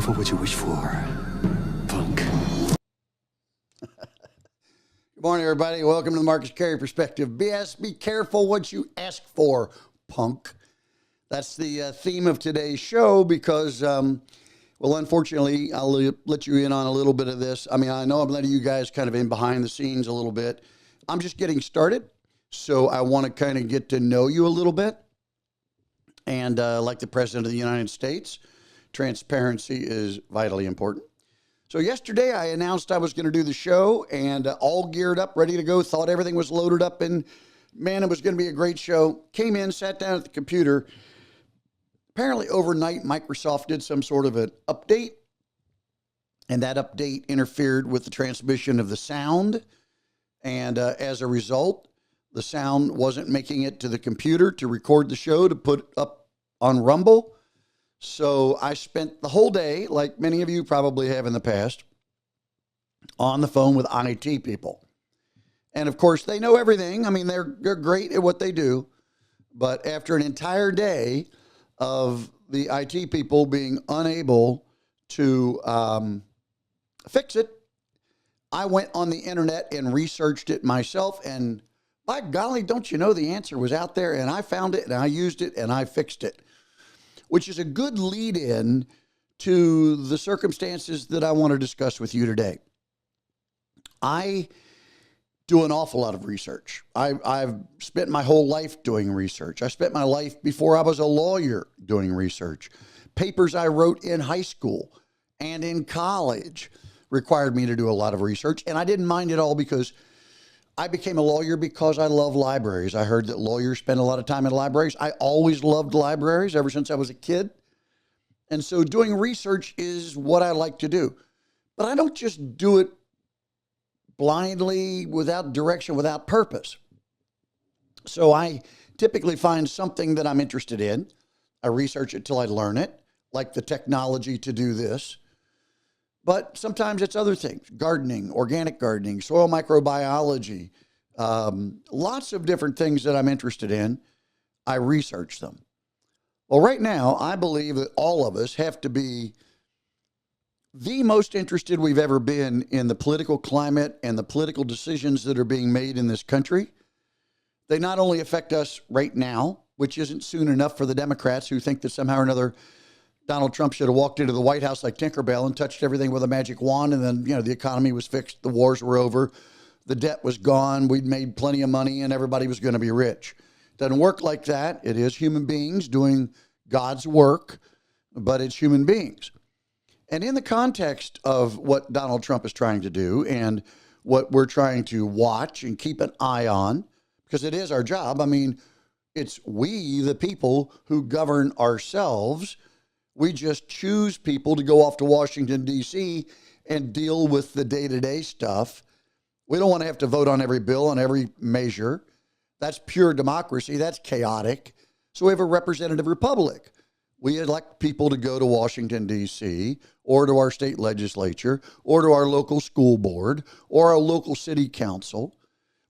careful what you wish for, punk. Good morning, everybody. Welcome to the Marcus Carey Perspective. BS, be careful what you ask for, punk. That's the theme of today's show because, well, unfortunately, I'll let you in on a little bit of this. I mean, I know I'm letting you guys kind of in behind the scenes a little bit. I'm just getting started, so I want to kind of get to know you a little bit. And like the President of the United States, transparency is vitally important. So yesterday I announced I was going to do the show and all geared up, ready to go, thought everything was loaded up and man, it was going to be a great show. Came in, sat down at the computer. Apparently overnight, Microsoft did some sort of an update and that update interfered with the transmission of the sound. And as a result, the sound wasn't making it to the computer to record the show to put up on Rumble. So I spent the whole day, like many of you probably have in the past, on the phone with IT people. And of course, they know everything. I mean, they're great at what they do. But after an entire day of the IT people being unable to fix it, I went on the internet and researched it myself. And by golly, don't you know the answer was out there? And I found it and I used it and I fixed it, which is a good lead in to the circumstances that I want to discuss with you today. I do an awful lot of research. I've spent my whole life doing research. I spent my life before I was a lawyer doing research. Papers I wrote in high school and in college required me to do a lot of research. And I didn't mind it all because I became a lawyer because I love libraries. I heard that lawyers spend a lot of time in libraries. I always loved libraries ever since I was a kid. And so doing research is what I like to do. But I don't just do it blindly, without direction, without purpose. So I typically find something that I'm interested in. I research it till I learn it, like the technology to do this. But sometimes it's other things, gardening, organic gardening, soil microbiology, lots of different things that I'm interested in. I research them. Well, right now, I believe that all of us have to be the most interested we've ever been in the political climate and the political decisions that are being made in this country. They not only affect us right now, which isn't soon enough for the Democrats who think that somehow or another Donald Trump should have walked into the White House like Tinkerbell and touched everything with a magic wand. And then, the economy was fixed. The wars were over. The debt was gone. We'd made plenty of money and everybody was going to be rich. Doesn't work like that. It is human beings doing God's work, but it's human beings. And in the context of what Donald Trump is trying to do and what we're trying to watch and keep an eye on, because it is our job. I mean, it's we, the people, who govern ourselves. We just choose people to go off to Washington, D.C. and deal with the day-to-day stuff. We don't want to have to vote on every bill, on every measure. That's pure democracy. That's chaotic. So we have a representative republic. We elect people to go to Washington, D.C., or to our state legislature, or to our local school board, or our local city council.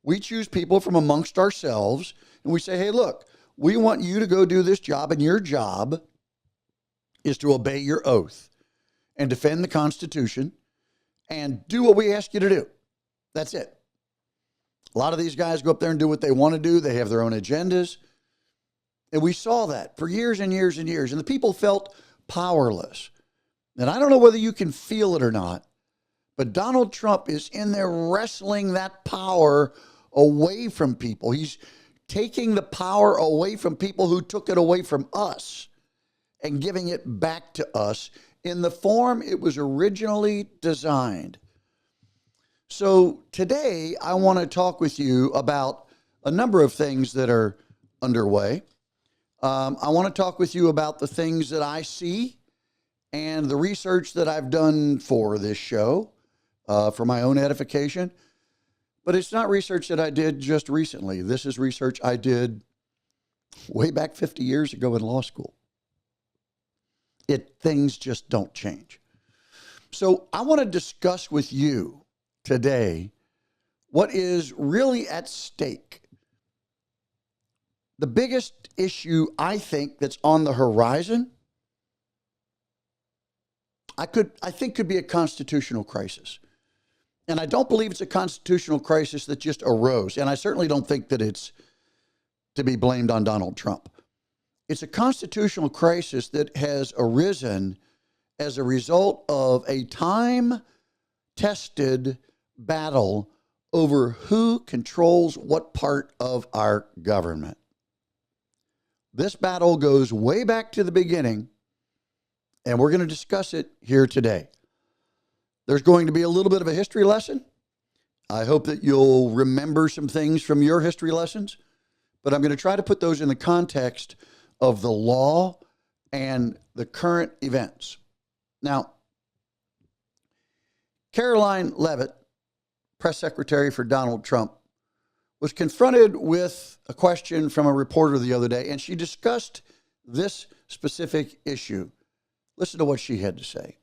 We choose people from amongst ourselves, and we say, hey, look, we want you to go do this job, and your job is to obey your oath and defend the Constitution and do what we ask you to do. That's it. A lot of these guys go up there and do what they want to do. They have their own agendas. And we saw that for years and years and years. And the people felt powerless. And I don't know whether you can feel it or not, but Donald Trump is in there wrestling that power away from people. He's taking the power away from people who took it away from us and giving it back to us in the form it was originally designed. So today, I want to talk with you about a number of things that are underway. I want to talk with you about the things that I see and the research that I've done for this show, for my own edification. But it's not research that I did just recently. This is research I did way back 50 years ago in law school. Things just don't change. So I want to discuss with you today what is really at stake. The biggest issue I think that's on the horizon I think could be a constitutional crisis. And I don't believe it's a constitutional crisis that just arose. And I certainly don't think that it's to be blamed on Donald Trump. It's a constitutional crisis that has arisen as a result of a time-tested battle over who controls what part of our government. This battle goes way back to the beginning, and we're going to discuss it here today. There's going to be a little bit of a history lesson. I hope that you'll remember some things from your history lessons, but I'm going to try to put those in the context of the law and the current events. Now, Caroline Leavitt, press secretary for Donald Trump, was confronted with a question from a reporter the other day, and she discussed this specific issue. Listen to what she had to say.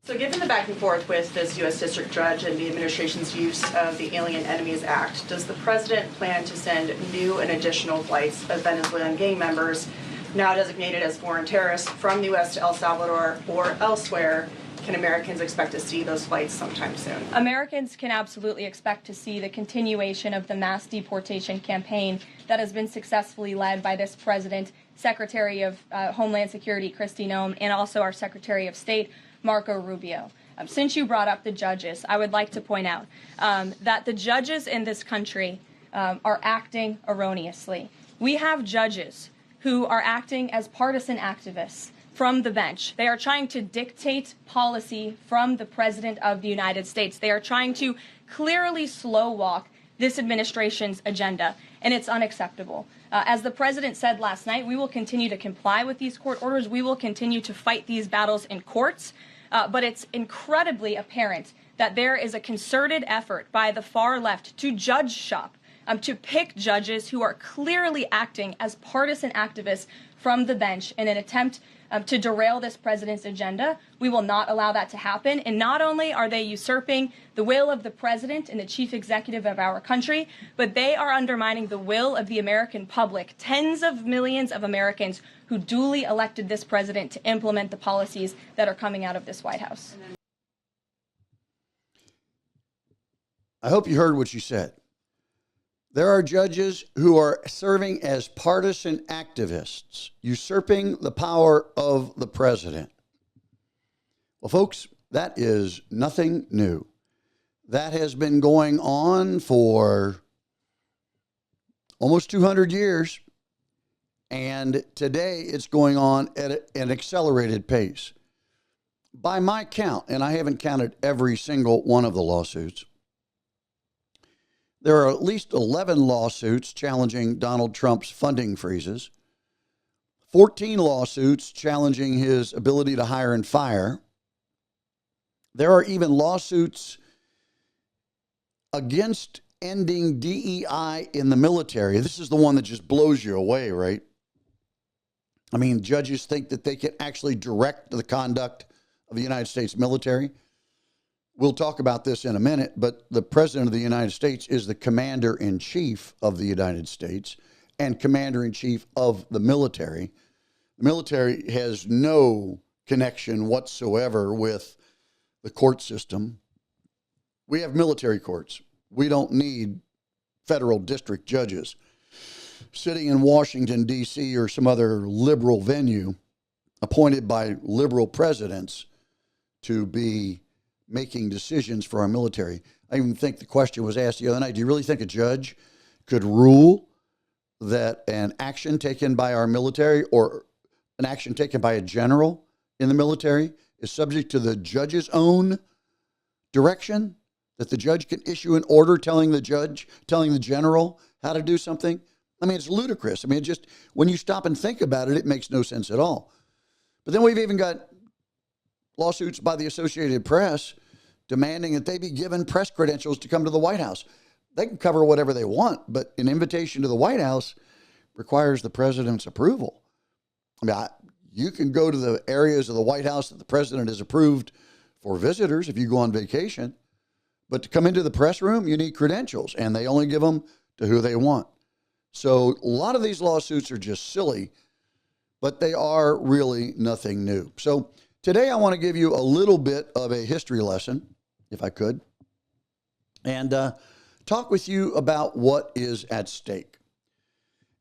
So given the back and forth with this U.S. District Judge and the administration's use of the Alien Enemies Act, does the president plan to send new and additional flights of Venezuelan gang members, now designated as foreign terrorists, from the U.S. to El Salvador or elsewhere? Can Americans expect to see those flights sometime soon? Americans can absolutely expect to see the continuation of the mass deportation campaign that has been successfully led by this president, Secretary of Homeland Security Kristi Noem, and also our Secretary of State, Marco Rubio. Since you brought up the judges, I would like to point out that the judges in this country are acting erroneously. We have judges who are acting as partisan activists from the bench. They are trying to dictate policy from the President of the United States. They are trying to clearly slow walk this administration's agenda, and it's unacceptable. As the President said last night, we will continue to comply with these court orders. We will continue to fight these battles in courts, but it's incredibly apparent that there is a concerted effort by the far left to judge shop, to pick judges who are clearly acting as partisan activists from the bench in an attempt to derail this president's agenda. We will not allow that to happen. And not only are they usurping the will of the president and the chief executive of our country, but they are undermining the will of the American public, tens of millions of Americans who duly elected this president to implement the policies that are coming out of this White House. I hope you heard what she said. There are judges who are serving as partisan activists, usurping the power of the president. Well, folks, that is nothing new. That has been going on for almost 200 years, and today it's going on at an accelerated pace. By my count, and I haven't counted every single one of the lawsuits, there are at least 11 lawsuits challenging Donald Trump's funding freezes, 14 lawsuits challenging his ability to hire and fire. There are even lawsuits against ending DEI in the military. This is the one that just blows you away, right? I mean, judges think that they can actually direct the conduct of the United States military. We'll talk about this in a minute, but the President of the United States is the Commander-in-Chief of the United States and Commander-in-Chief of the military. The military has no connection whatsoever with the court system. We have military courts. We don't need federal district judges sitting in Washington, D.C. or some other liberal venue appointed by liberal presidents to be making decisions for our military. I even think the question was asked the other night, do you really think a judge could rule that an action taken by our military or an action taken by a general in the military is subject to the judge's own direction? That the judge can issue an order telling the general how to do something? I mean, it's ludicrous. I mean, just when you stop and think about it, it makes no sense at all. But then we've even got lawsuits by the Associated Press demanding that they be given press credentials to come to the White House. They can cover whatever they want, but an invitation to the White House requires the president's approval. I mean, you can go to the areas of the White House that the president has approved for visitors if you go on vacation, but to come into the press room, you need credentials, and they only give them to who they want. So a lot of these lawsuits are just silly, but they are really nothing new. So Today, I want to give you a little bit of a history lesson, if I could, and talk with you about what is at stake.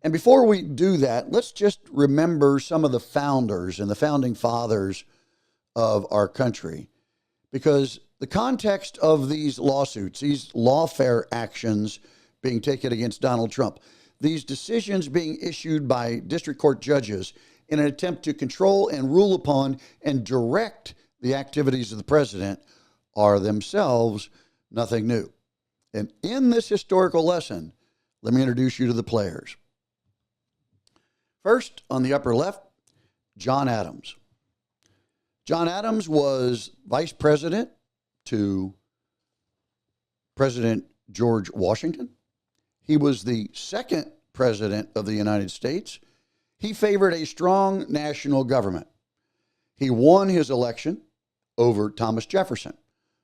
And before we do that, let's just remember some of the founders and the founding fathers of our country, because the context of these lawsuits, these lawfare actions being taken against Donald Trump, these decisions being issued by district court judges in an attempt to control and rule upon and direct the activities of the president are themselves nothing new. And in this historical lesson, let me introduce you to the players. First, on the upper left, John Adams. John Adams was vice president to President George Washington. He was the second president of the United States. He favored a strong national government. He won his election over Thomas Jefferson,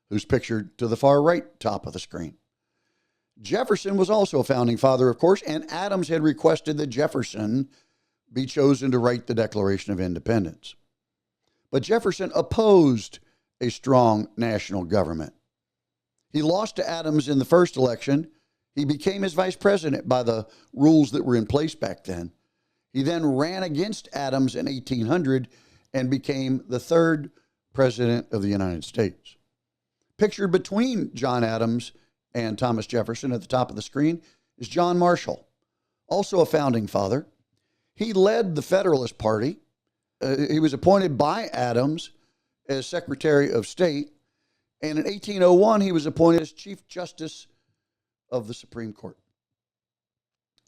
who's pictured to the far right top of the screen. Jefferson was also a founding father, of course, and Adams had requested that Jefferson be chosen to write the Declaration of Independence. But Jefferson opposed a strong national government. He lost to Adams in the first election. He became his vice president by the rules that were in place back then. He then ran against Adams in 1800 and became the third president of the United States. Pictured between John Adams and Thomas Jefferson at the top of the screen is John Marshall, also a founding father. He led the Federalist Party. He was appointed by Adams as Secretary of State, and in 1801, he was appointed as Chief Justice of the Supreme Court.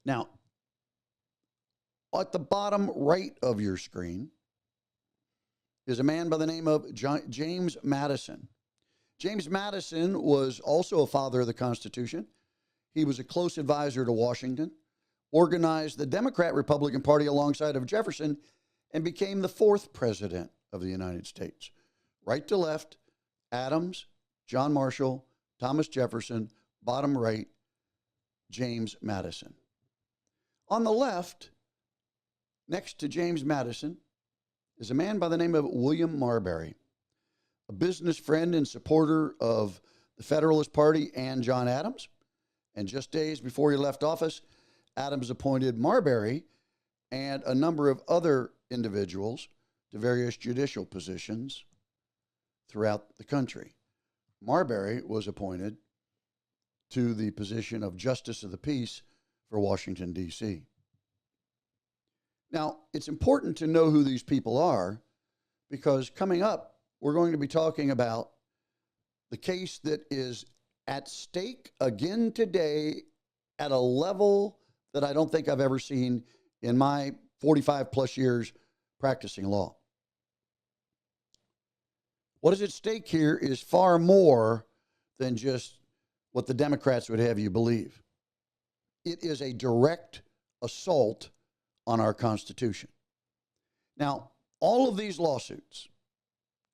Now, at the bottom right of your screen is a man by the name of James Madison. James Madison was also a father of the Constitution. He was a close advisor to Washington, organized the Democrat-Republican Party alongside of Jefferson, and became the fourth president of the United States. Right to left, Adams, John Marshall, Thomas Jefferson, bottom right, James Madison. On the left, next to James Madison, is a man by the name of William Marbury, a business friend and supporter of the Federalist Party and John Adams. And just days before he left office, Adams appointed Marbury and a number of other individuals to various judicial positions throughout the country. Marbury was appointed to the position of Justice of the Peace for Washington, D.C. Now, it's important to know who these people are, because coming up, we're going to be talking about the case that is at stake again today at a level that I don't think I've ever seen in my 45 plus years practicing law. What is at stake here is far more than just what the Democrats would have you believe. It is a direct assault on our Constitution. Now, all of these lawsuits,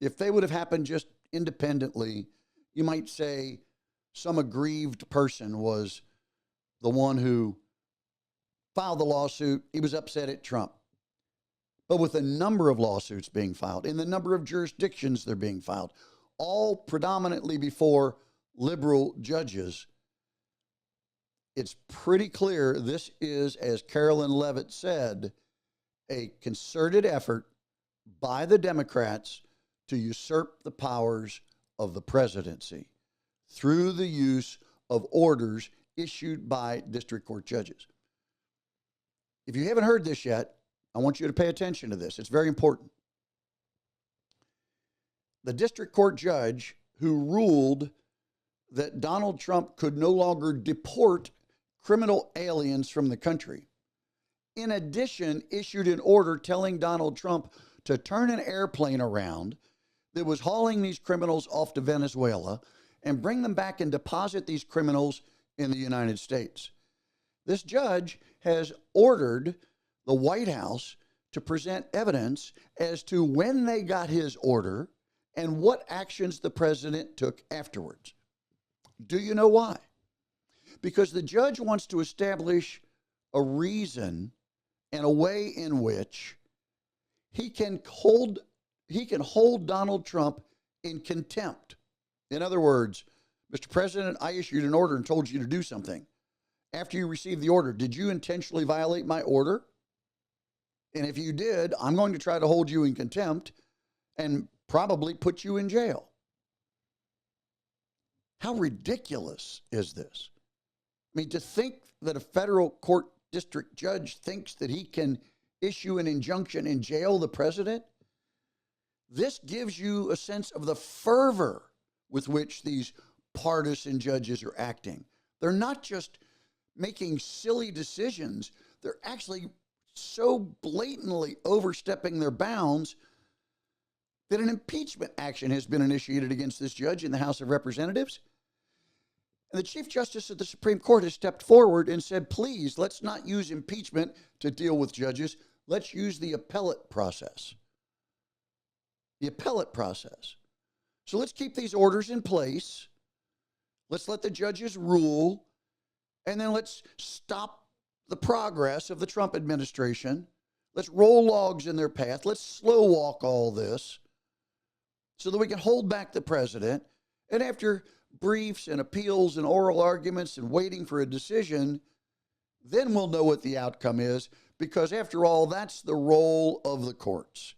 if they would have happened just independently, you might say some aggrieved person was the one who filed the lawsuit. He was upset at Trump. But with a number of lawsuits being filed, in the number of jurisdictions they're being filed, all predominantly before liberal judges, it's pretty clear this is, as Carolyn Leavitt said, a concerted effort by the Democrats to usurp the powers of the presidency through the use of orders issued by district court judges. If you haven't heard this yet, I want you to pay attention to this. It's very important. The district court judge who ruled that Donald Trump could no longer deport criminal aliens from the country, in addition, issued an order telling Donald Trump to turn an airplane around that was hauling these criminals off to Venezuela and bring them back and deposit these criminals in the United States. This judge has ordered the White House to present evidence as to when they got his order and what actions the president took afterwards. Do you know why? Because the judge wants to establish a reason and a way in which he can hold he can hold Donald Trump in contempt. In other words, Mr. President, I issued an order and told you to do something. After you received the order, did you intentionally violate my order? And if you did, I'm going to try to hold you in contempt and probably put you in jail. How ridiculous is this? I mean, to think that a federal court district judge thinks that he can issue an injunction and jail the president, this gives you a sense of the fervor with which these partisan judges are acting. They're not just making silly decisions, they're actually so blatantly overstepping their bounds that an impeachment action has been initiated against this judge in the House of Representatives. And the Chief Justice of the Supreme Court has stepped forward and said, please, let's not use impeachment to deal with judges. Let's use the appellate process. The appellate process. So let's keep these orders in place. Let's let the judges rule. And then let's stop the progress of the Trump administration. Let's roll logs in their path. Let's slow walk all this so that we can hold back the president. And after briefs and appeals and oral arguments and waiting for a decision, then we'll know what the outcome is, because after all, that's the role of the courts.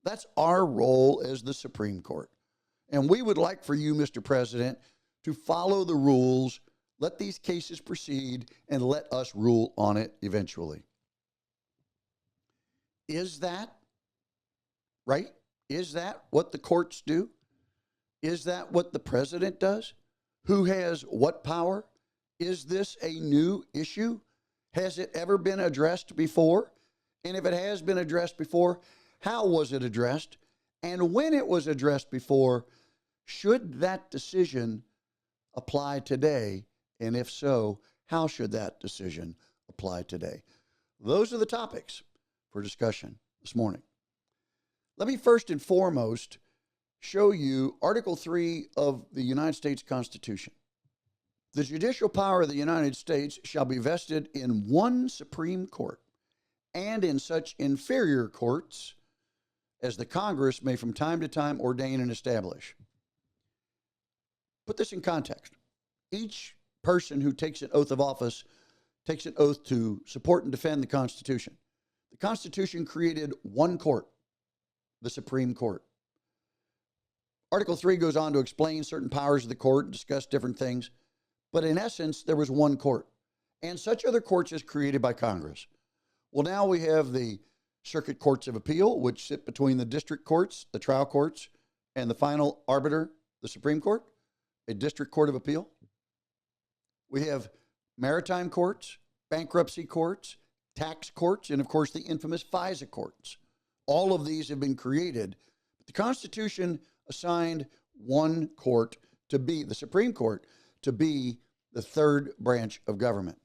That's our role as the Supreme Court. And we would like for you, Mr. President, to follow the rules, let these cases proceed, and let us rule on it eventually. Is that right? Is that what the courts do? Is that what the president does? Who has what power? Is this a new issue? Has it ever been addressed before? And if it has been addressed before, how was it addressed? And when it was addressed before, should that decision apply today? And if so, how should that decision apply today? Those are the topics for discussion this morning. Let me first and foremost show you Article 3 of the United States Constitution. The judicial power of the United States shall be vested in one Supreme Court and in such inferior courts as the Congress may from time to time ordain and establish. Put this in context. Each person who takes an oath of office takes an oath to support and defend the Constitution. The Constitution created one court, the Supreme Court. Article 3 goes on to explain certain powers of the court and discuss different things. But in essence, there was one court. And such other courts as created by Congress. Well, now we have the circuit courts of appeal, which sit between the district courts, the trial courts, and the final arbiter, the Supreme Court, a district court of appeal. We have maritime courts, bankruptcy courts, tax courts, and of course the infamous FISA courts. All of these have been created. The Constitution assigned one court to be, the Supreme Court, to be the third branch of government.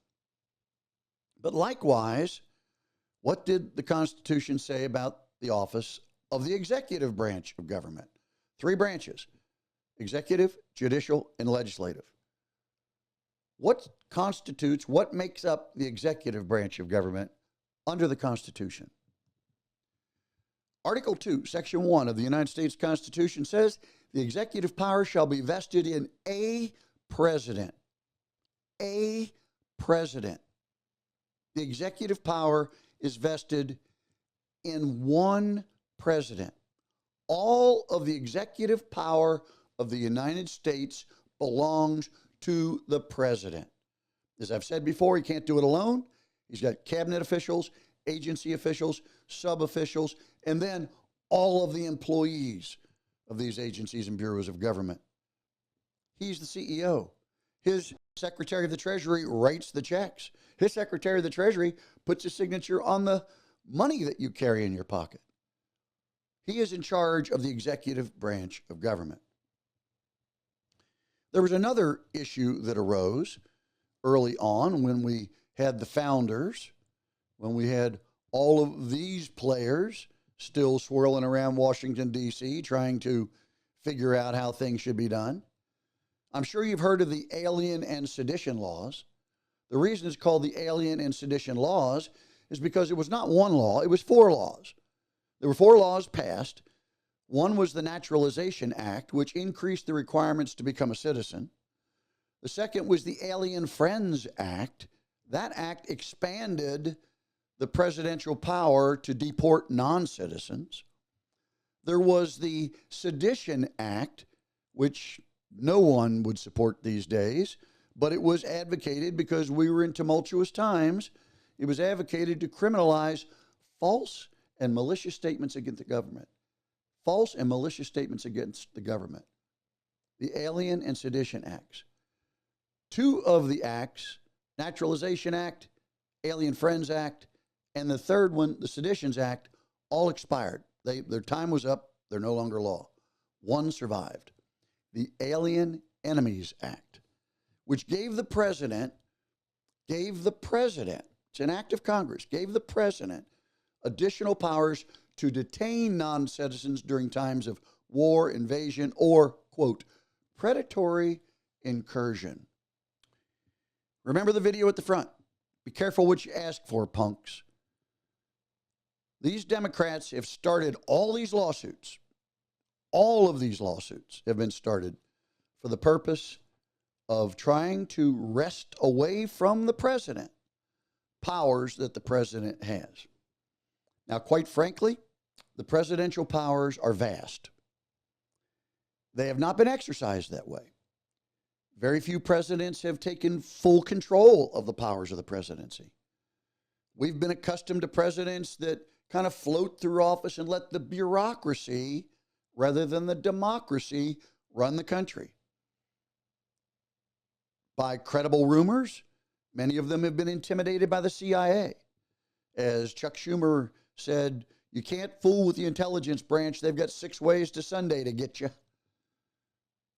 But likewise, what did the Constitution say about the office of the executive branch of government? Three branches: executive, judicial, and legislative. What constitutes, what makes up the executive branch of government under the Constitution? Article 2, Section 1 of the United States Constitution says the executive power shall be vested in a president. A president. The executive power is vested in one president. All of the executive power of the United States belongs to the president. As I've said before, he can't do it alone. He's got cabinet officials, agency officials, sub-officials, and then all of the employees of these agencies and bureaus of government. He's the CEO. His Secretary of the Treasury writes the checks. His Secretary of the Treasury puts his signature on the money that you carry in your pocket. He is in charge of the executive branch of government. There was another issue that arose early on when we had the founders, when we had all of these players still swirling around Washington, D.C., trying to figure out how things should be done. I'm sure you've heard of the Alien and Sedition laws. The reason it's called the Alien and Sedition laws is because it was not one law, it was 4 laws. There were 4 laws passed. One was the Naturalization Act, which increased the requirements to become a citizen. The second was the Alien Friends Act. That act expanded the presidential power to deport non-citizens. There was the Sedition Act, which no one would support these days, but it was advocated because we were in tumultuous times. It was advocated to criminalize false and malicious statements against the government. False and malicious statements against the government. The Alien and Sedition Acts. Two of the acts, Naturalization Act, Alien Friends Act, and the third one, the Seditions Act, all expired. Their time was up. They're no longer law. One survived. The Alien Enemies Act, which gave the president, it's an act of Congress, gave the president additional powers to detain non-citizens during times of war, invasion, or, quote, predatory incursion. Remember the video at the front. Be careful what you ask for, punks. These Democrats have started all these lawsuits. All of these lawsuits have been started for the purpose of trying to wrest away from the president powers that the president has. Now, quite frankly, the presidential powers are vast. They have not been exercised that way. Very few presidents have taken full control of the powers of the presidency. We've been accustomed to presidents that kind of float through office and let the bureaucracy, rather than the democracy, run the country. By credible rumors, many of them have been intimidated by the CIA. As Chuck Schumer said, you can't fool with the intelligence branch. They've got 6 ways to Sunday to get you.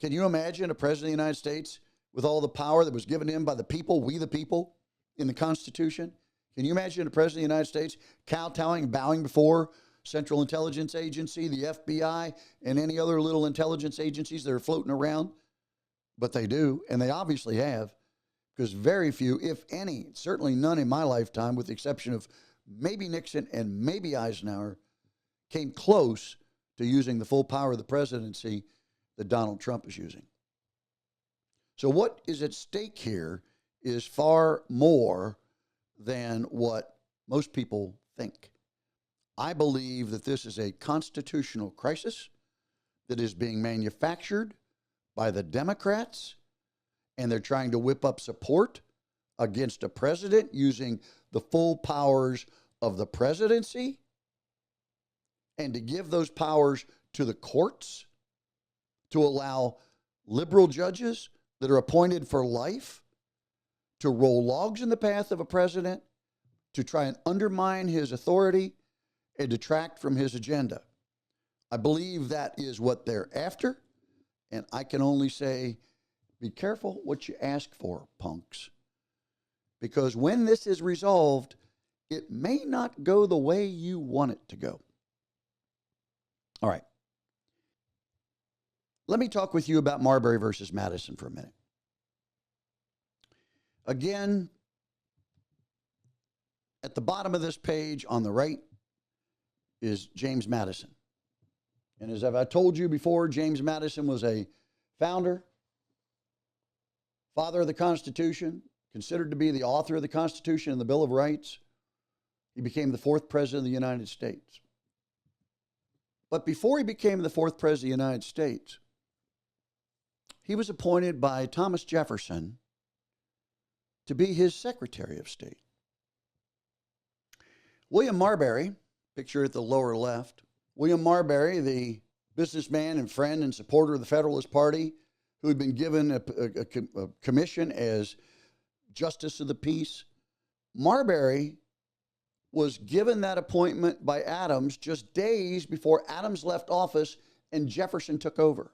Can you imagine a president of the United States with all the power that was given him by the people, we the people, in the Constitution? Can you imagine a president of the United States kowtowing, bowing before Central Intelligence Agency, the FBI, and any other little intelligence agencies that are floating around? But they do, and they obviously have, because very few, if any, certainly none in my lifetime, with the exception of maybe Nixon and maybe Eisenhower, came close to using the full power of the presidency that Donald Trump is using. So what is at stake here is far more than what most people think. I believe that this is a constitutional crisis that is being manufactured by the Democrats, and they're trying to whip up support against a president using the full powers of the presidency, and to give those powers to the courts to allow liberal judges that are appointed for life to roll logs in the path of a president, to try and undermine his authority and detract from his agenda. I believe that is what they're after, and I can only say, be careful what you ask for, punks. Because when this is resolved, it may not go the way you want it to go. All right. Let me talk with you about Marbury versus Madison for a minute. Again, at the bottom of this page on the right is James Madison. And as I've told you before, James Madison was a founder, father of the Constitution, considered to be the author of the Constitution and the Bill of Rights. He became the 4th president of the United States. But before he became the 4th president of the United States, he was appointed by Thomas Jefferson to be his Secretary of State. William Marbury, picture at the lower left, William Marbury, the businessman and friend and supporter of the Federalist Party, who had been given a commission as Justice of the Peace. Marbury was given that appointment by Adams just days before Adams left office and Jefferson took over.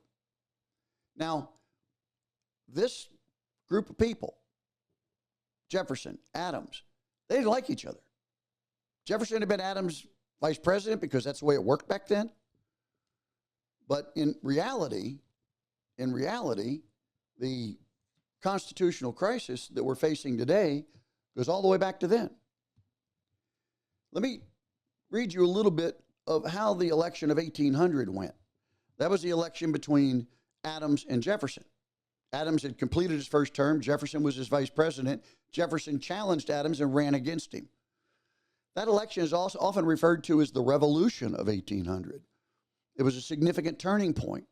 Now, this group of people, Jefferson, Adams, they didn't like each other. Jefferson had been Adams' vice president because that's the way it worked back then. But in reality, the constitutional crisis that we're facing today goes all the way back to then. Let me read you a little bit of how the election of 1800 went. That was the election between Adams and Jefferson. Adams had completed his first term. Jefferson was his vice president. Jefferson challenged Adams and ran against him. That election is also often referred to as the Revolution of 1800. It was a significant turning point.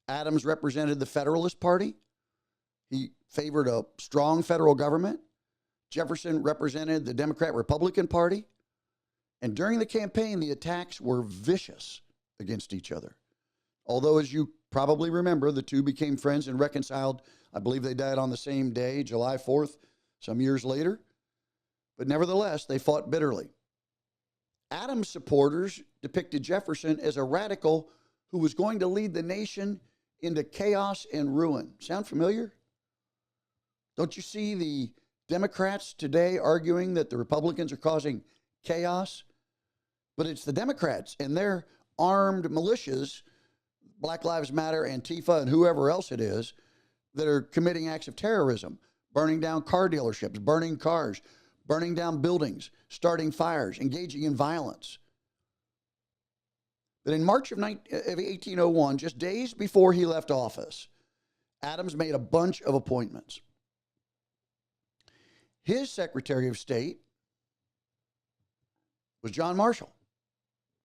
Adams represented the Federalist Party. He favored a strong federal government. Jefferson represented the Democrat-Republican Party. And during the campaign, the attacks were vicious against each other. Although, as you probably remember, the two became friends and reconciled. I believe they died on the same day, July 4th, some years later. But nevertheless, they fought bitterly. Adams' supporters depicted Jefferson as a radical who was going to lead the nation into chaos and ruin. Sound familiar? Don't you see the Democrats today arguing that the Republicans are causing chaos? But it's the Democrats and their armed militias, Black Lives Matter, Antifa, and whoever else it is, that are committing acts of terrorism, burning down car dealerships, burning cars, burning down buildings, starting fires, engaging in violence. But in March of 1801, just days before he left office, Adams made a bunch of appointments. His Secretary of State was John Marshall,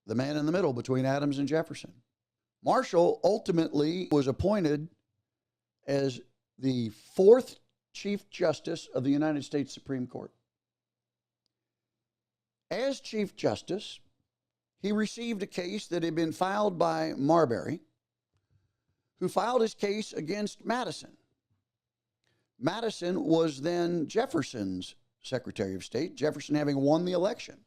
the man in the middle between Adams and Jefferson. Marshall ultimately was appointed as the fourth Chief Justice of the United States Supreme Court. As Chief Justice, he received a case that had been filed by Marbury, who filed his case against Madison. Madison was then Jefferson's Secretary of State, Jefferson having won the election.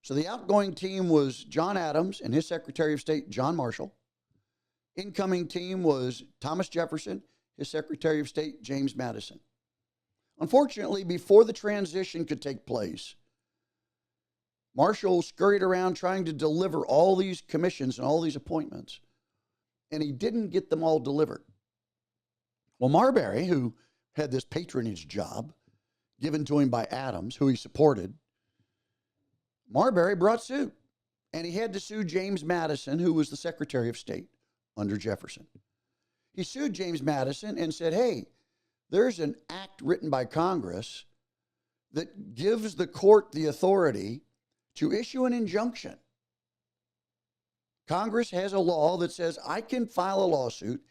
So the outgoing team was John Adams and his Secretary of State, John Marshall. Incoming team was Thomas Jefferson, his Secretary of State, James Madison. Unfortunately, before the transition could take place, Marshall scurried around trying to deliver all these commissions and all these appointments, and he didn't get them all delivered. Well, Marbury, who had this patronage job given to him by Adams, who he supported, Marbury brought suit, and he had to sue James Madison, who was the Secretary of State under Jefferson. He sued James Madison and said, hey, there's an act written by Congress that gives the court the authority to issue an injunction. Congress has a law that says I can file a lawsuit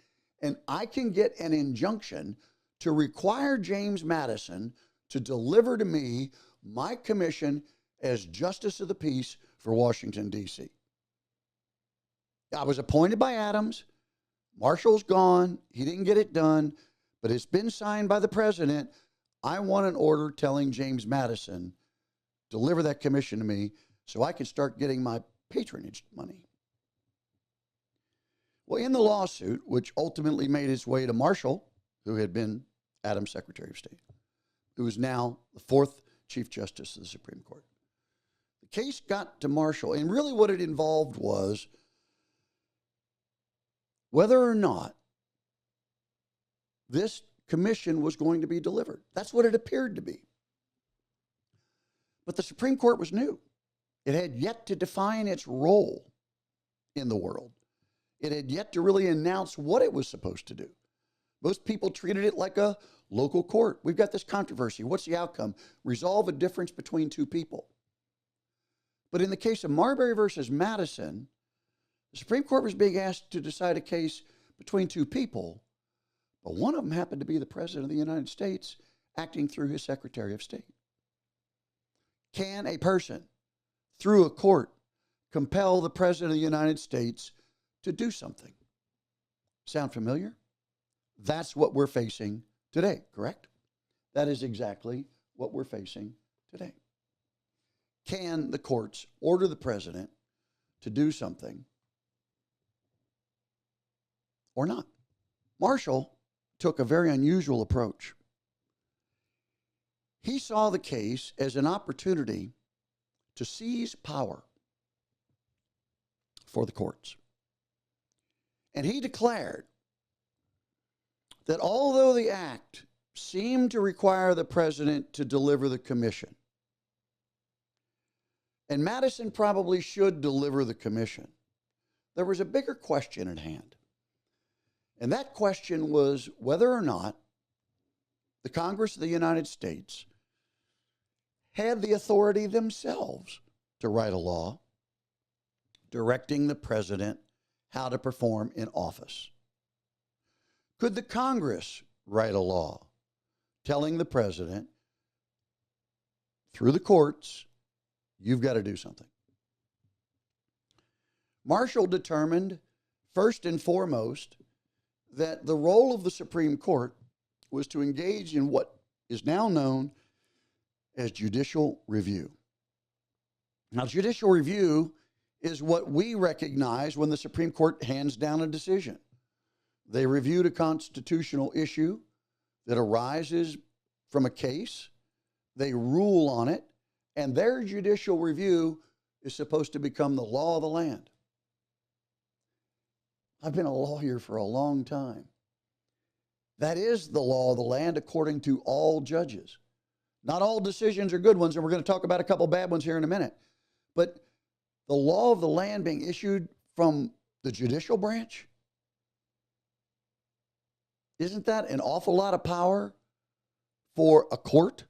and I can get an injunction to require James Madison to deliver to me my commission as Justice of the Peace for Washington, D.C. I was appointed by Adams. Marshall's gone. He didn't get it done, but it's been signed by the president. I want an order telling James Madison, deliver that commission to me so I can start getting my patronage money. Well, in the lawsuit, which ultimately made its way to Marshall, who had been Adams' Secretary of State, who is now the fourth Chief Justice of the Supreme Court. The case got to Marshall, and really what it involved was whether or not this commission was going to be delivered. That's what it appeared to be. But the Supreme Court was new. It had yet to define its role in the world. It had yet to really announce what it was supposed to do. Most people treated it like a local court. We've got this controversy. What's the outcome? Resolve a difference between two people. But in the case of Marbury versus Madison, the Supreme Court was being asked to decide a case between two people, but one of them happened to be the President of the United States acting through his Secretary of State. Can a person, through a court, compel the President of the United States to do something? Sound familiar? That's what we're facing today, correct? That is exactly what we're facing today. Can the courts order the president to do something or not? Marshall took a very unusual approach. He saw the case as an opportunity to seize power for the courts. And he declared that although the act seemed to require the president to deliver the commission, and Madison probably should deliver the commission, there was a bigger question at hand. And that question was whether or not the Congress of the United States had the authority themselves to write a law directing the president how to perform in office. Could the Congress write a law telling the president, through the courts, you've got to do something? Marshall determined, first and foremost, that the role of the Supreme Court was to engage in what is now known as judicial review. Now, judicial review is what we recognize when the Supreme Court hands down a decision. They reviewed a constitutional issue that arises from a case, they rule on it, and their judicial review is supposed to become the law of the land. I've been a lawyer for a long time. That is the law of the land according to all judges. Not all decisions are good ones, and we're going to talk about a couple bad ones here in a minute. But the law of the land being issued from the judicial branch, isn't that an awful lot of power for a court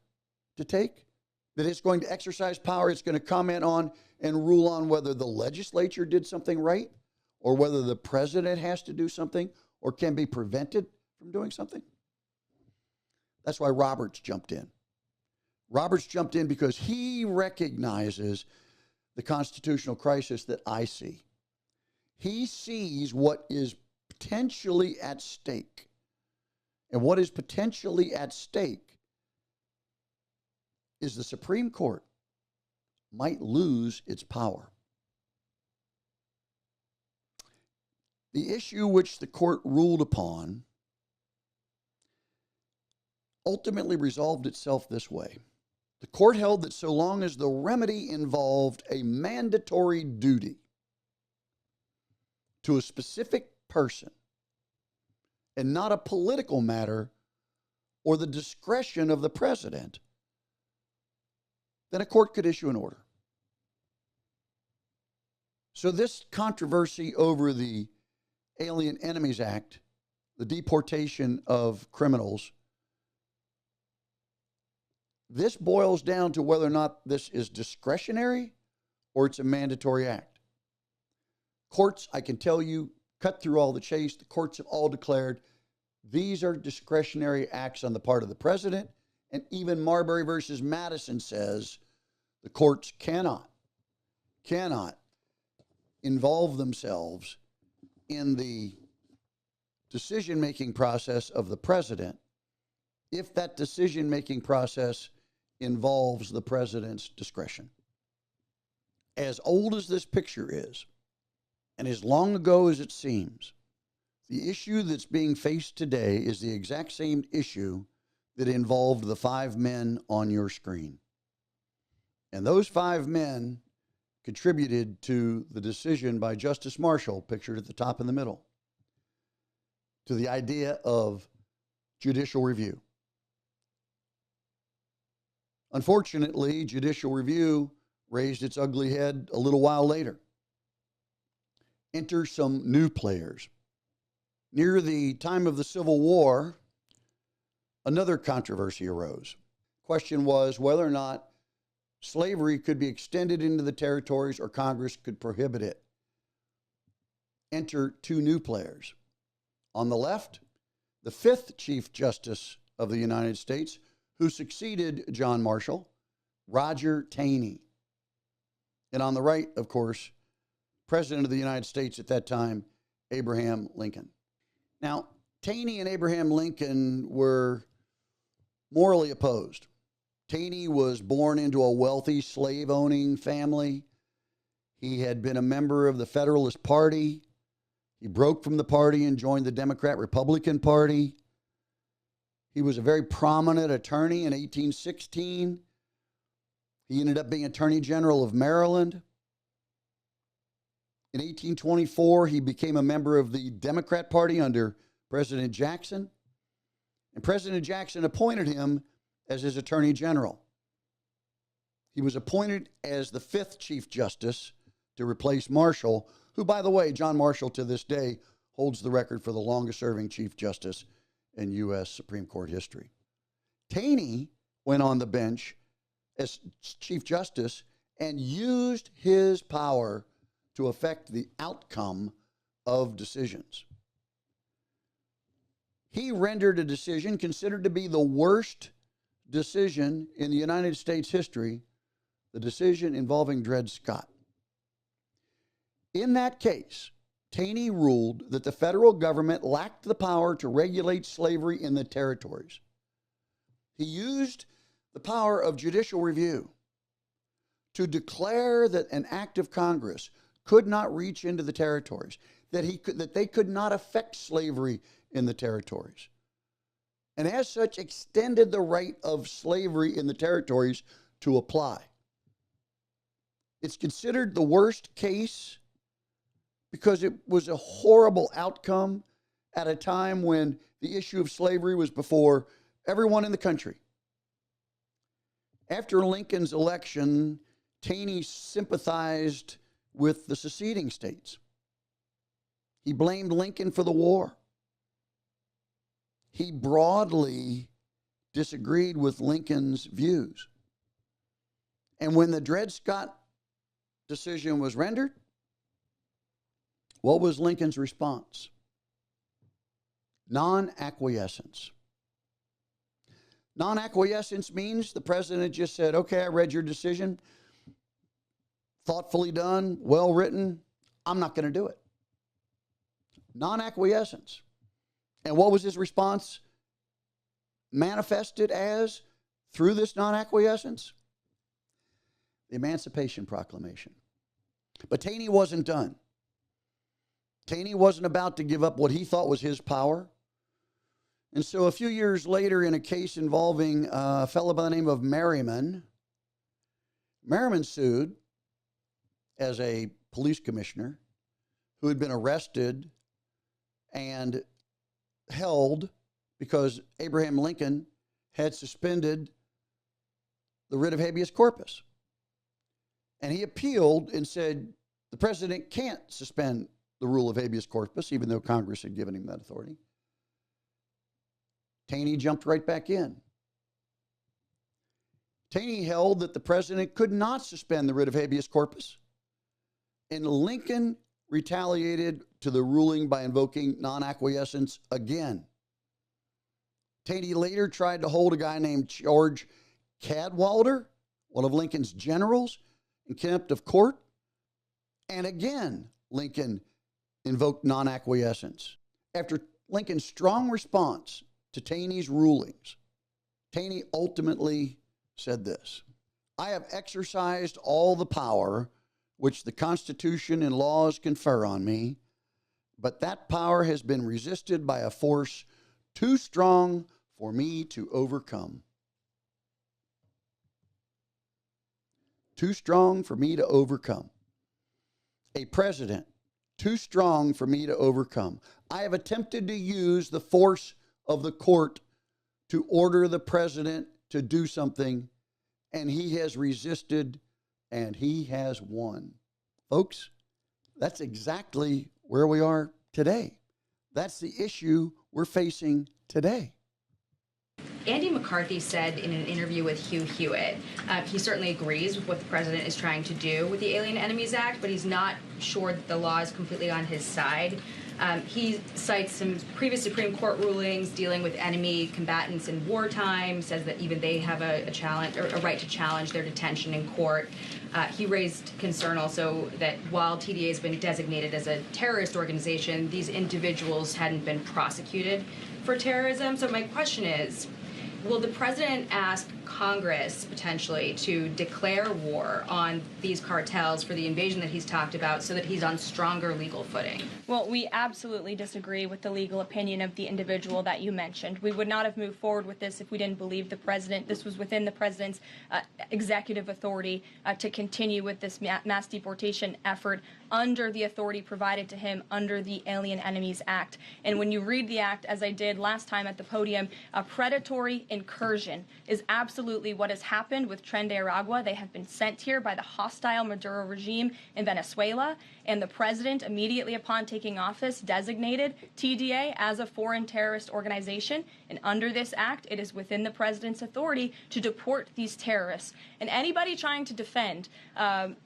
to take? That it's going to exercise power, it's going to comment on and rule on whether the legislature did something right, or whether the president has to do something or can be prevented from doing something? That's why Roberts jumped in. Roberts jumped in because he recognizes the constitutional crisis that I see. He sees what is potentially at stake. And what is potentially at stake is the Supreme Court might lose its power. The issue which the court ruled upon ultimately resolved itself this way. The court held that so long as the remedy involved a mandatory duty to a specific person and not a political matter or the discretion of the president, then a court could issue an order. So this controversy over the Alien Enemies Act, the deportation of criminals, this boils down to whether or not this is discretionary or it's a mandatory act. Courts, I can tell you, cut through all the chase. The courts have all declared these are discretionary acts on the part of the president. And even Marbury versus Madison says the courts cannot involve themselves in the decision-making process of the president if that decision-making process involves the president's discretion. As old as this picture is, and as long ago as it seems, the issue that's being faced today is the exact same issue that involved the 5 men on your screen. And those 5 men contributed to the decision by Justice Marshall, pictured at the top in the middle, to the idea of judicial review. Unfortunately, judicial review raised its ugly head a little while later. Enter some new players. Near the time of the Civil War, another controversy arose. Question was whether or not slavery could be extended into the territories or Congress could prohibit it. Enter 2 new players. On the left, the 5th Chief Justice of the United States, who succeeded John Marshall, Roger Taney. And on the right, of course, President of the United States at that time, Abraham Lincoln. Now, Taney and Abraham Lincoln were morally opposed. Taney was born into a wealthy slave-owning family. He had been a member of the Federalist Party. He broke from the party and joined the Democrat-Republican Party. He was a very prominent attorney in 1816. He ended up being Attorney General of Maryland. In 1824, he became a member of the Democrat Party under President Jackson. And President Jackson appointed him as his Attorney General. He was appointed as the 5th Chief Justice to replace Marshall, who, by the way, John Marshall to this day holds the record for the longest-serving Chief Justice in U.S. Supreme Court history. Taney went on the bench as Chief Justice and used his power to affect the outcome of decisions. He rendered a decision considered to be the worst decision in the United States history, the decision involving Dred Scott. In that case, Taney ruled that the federal government lacked the power to regulate slavery in the territories. He used the power of judicial review to declare that an act of Congress could not reach into the territories, that they could not affect slavery in the territories, and as such extended the right of slavery in the territories to apply. It's considered the worst case because it was a horrible outcome at a time when the issue of slavery was before everyone in the country. After Lincoln's election, Taney sympathized with the seceding states. He blamed Lincoln for the war. He broadly disagreed with Lincoln's views. And when the Dred Scott decision was rendered, what was Lincoln's response? Non-acquiescence. Non-acquiescence means the president just said, okay, I read your decision, thoughtfully done, well written, I'm not going to do it. Non-acquiescence. And what was his response manifested as through this non-acquiescence? The Emancipation Proclamation. But Taney wasn't done. Taney wasn't about to give up what he thought was his power. And so a few years later, in a case involving a fellow by the name of Merriman, Merriman sued as a police commissioner who had been arrested and held because Abraham Lincoln had suspended the writ of habeas corpus. And he appealed and said the president can't suspend the rule of habeas corpus, even though Congress had given him that authority. Taney jumped right back in. Taney held that the president could not suspend the writ of habeas corpus, and Lincoln retaliated to the ruling by invoking non-acquiescence again. Taney later tried to hold a guy named George Cadwalader, one of Lincoln's generals, in contempt of court, and again, Lincoln invoked non-acquiescence. After Lincoln's strong response to Taney's rulings, Taney ultimately said this: I have exercised all the power which the Constitution and laws confer on me, but that power has been resisted by a force too strong for me to overcome. Too strong for me to overcome. A president too strong for me to overcome. I have attempted to use the force of the court to order the president to do something, and he has resisted, and he has won. Folks, that's exactly where we are today. That's the issue we're facing today. Andy McCarthy said in an interview with Hugh Hewitt, he certainly agrees with what the president is trying to do with the Alien Enemies Act, but he's not sure that the law is completely on his side. He cites some previous Supreme Court rulings dealing with enemy combatants in wartime, says that even they have a challenge or a right to challenge their detention in court. He raised concern also that while TDA has been designated as a terrorist organization, these individuals hadn't been prosecuted for terrorism. So my question is, will the president ask Congress potentially to declare war on these cartels for the invasion that he's talked about so that he's on stronger legal footing? Well, we absolutely disagree with the legal opinion of the individual that you mentioned. We would not have moved forward with this if we didn't believe the president. This was within the president's executive authority to continue with this mass deportation effort under the authority provided to him under the Alien Enemies Act. And when you read the act, as I did last time at the podium, a predatory incursion is absolutely what has happened with Tren de Aragua. They have been sent here by the hostile Maduro regime in Venezuela, and the president, immediately upon taking office, designated TDA as a foreign terrorist organization. And under this act, it is within the president's authority to deport these terrorists. And anybody trying to defend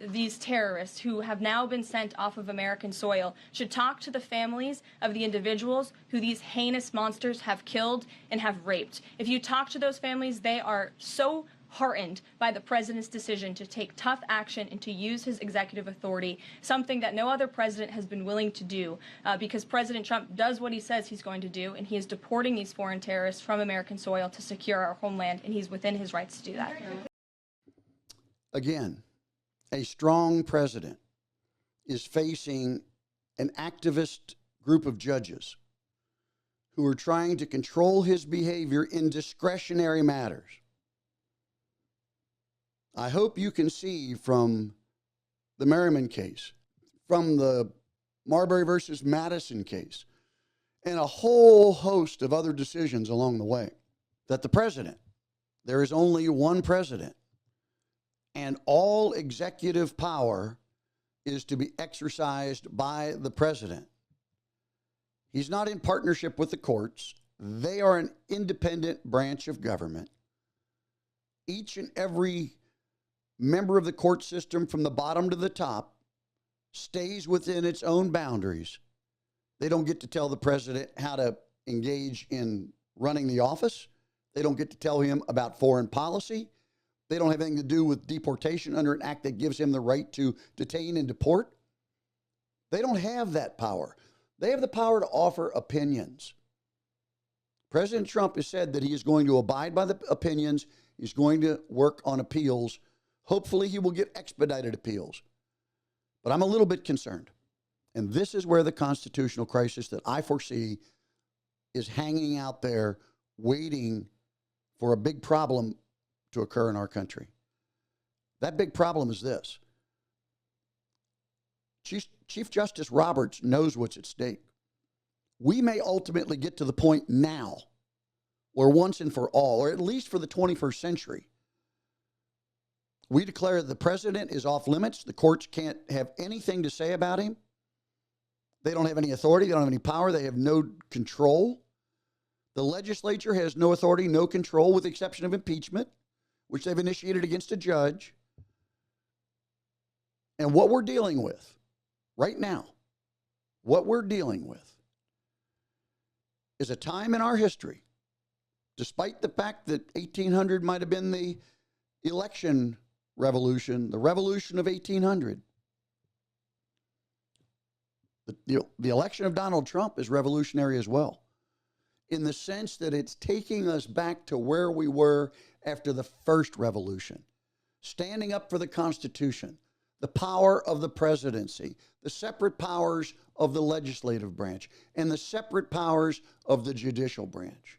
these terrorists who have now been sent off of American soil should talk to the families of the individuals who these heinous monsters have killed and have raped. If you talk to those families, they are so heartened by the president's decision to take tough action and to use his executive authority, something that no other president has been willing to do, because President Trump does what he says he's going to do, and he is deporting these foreign terrorists from American soil to secure our homeland, and he's within his rights to do that. Again, a strong president is facing an activist group of judges who are trying to control his behavior in discretionary matters. I hope you can see from the Merriman case, from the Marbury versus Madison case, and a whole host of other decisions along the way, that the president, there is only one president, and all executive power is to be exercised by the president. He's not in partnership with the courts. They are an independent branch of government. Each and every member of the court system from the bottom to the top stays within its own boundaries. They don't get to tell the president how to engage in running the office. They don't get to tell him about foreign policy. They don't have anything to do with deportation under an act that gives him the right to detain and deport. They don't have that power. They have the power to offer opinions. President Trump has said that he is going to abide by the opinions. He's going to work on appeals. Hopefully he will get expedited appeals. But I'm a little bit concerned. And this is where the constitutional crisis that I foresee is hanging out there, waiting for a big problem to occur in our country. That big problem is this. Chief Justice Roberts knows what's at stake. We may ultimately get to the point now where once and for all, or at least for the 21st century, we declare the president is off limits. The courts can't have anything to say about him. They don't have any authority. They don't have any power. They have no control. The legislature has no authority, no control, with the exception of impeachment, which they've initiated against a judge. And what we're dealing with right now, what we're dealing with is a time in our history, despite the fact that 1800 might have been the election revolution, the revolution of 1800. The election of Donald Trump is revolutionary as well, in the sense that it's taking us back to where we were after the first revolution, standing up for the Constitution, the power of the presidency, the separate powers of the legislative branch, and the separate powers of the judicial branch.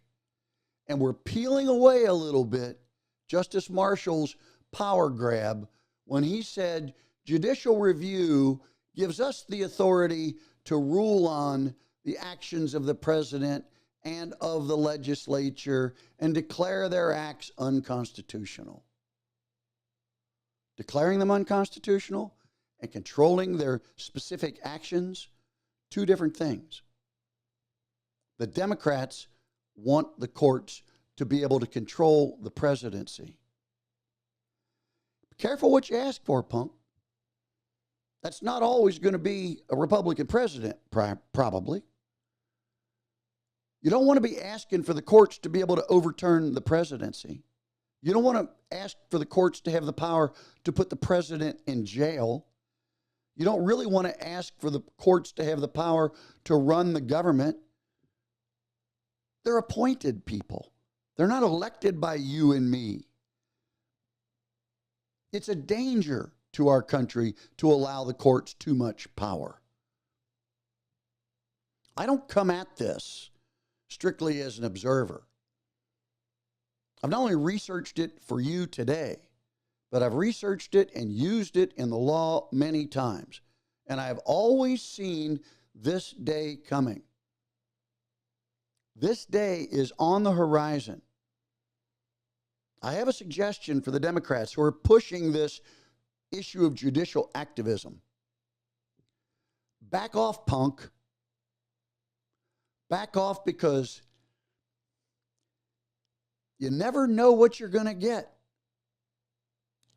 And we're peeling away a little bit Justice Marshall's power grab when he said judicial review gives us the authority to rule on the actions of the president and of the legislature and declare their acts unconstitutional. Declaring them unconstitutional and controlling their specific actions, two different things. The Democrats want the courts to be able to control the presidency. Be careful what you ask for, punk. That's not always going to be a Republican president, probably. You don't want to be asking for the courts to be able to overturn the presidency. You don't want to ask for the courts to have the power to put the president in jail. You don't really want to ask for the courts to have the power to run the government. They're appointed people. They're not elected by you and me. It's a danger to our country to allow the courts too much power. I don't come at this strictly as an observer. I've not only researched it for you today, but I've researched it and used it in the law many times. And I have always seen this day coming. This day is on the horizon. I have a suggestion for the Democrats who are pushing this issue of judicial activism. Back off, punk. Back off, because you never know what you're going to get.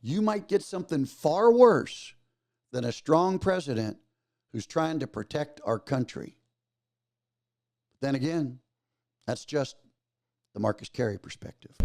You might get something far worse than a strong president who's trying to protect our country. But then again, that's just the Marcus Carey perspective.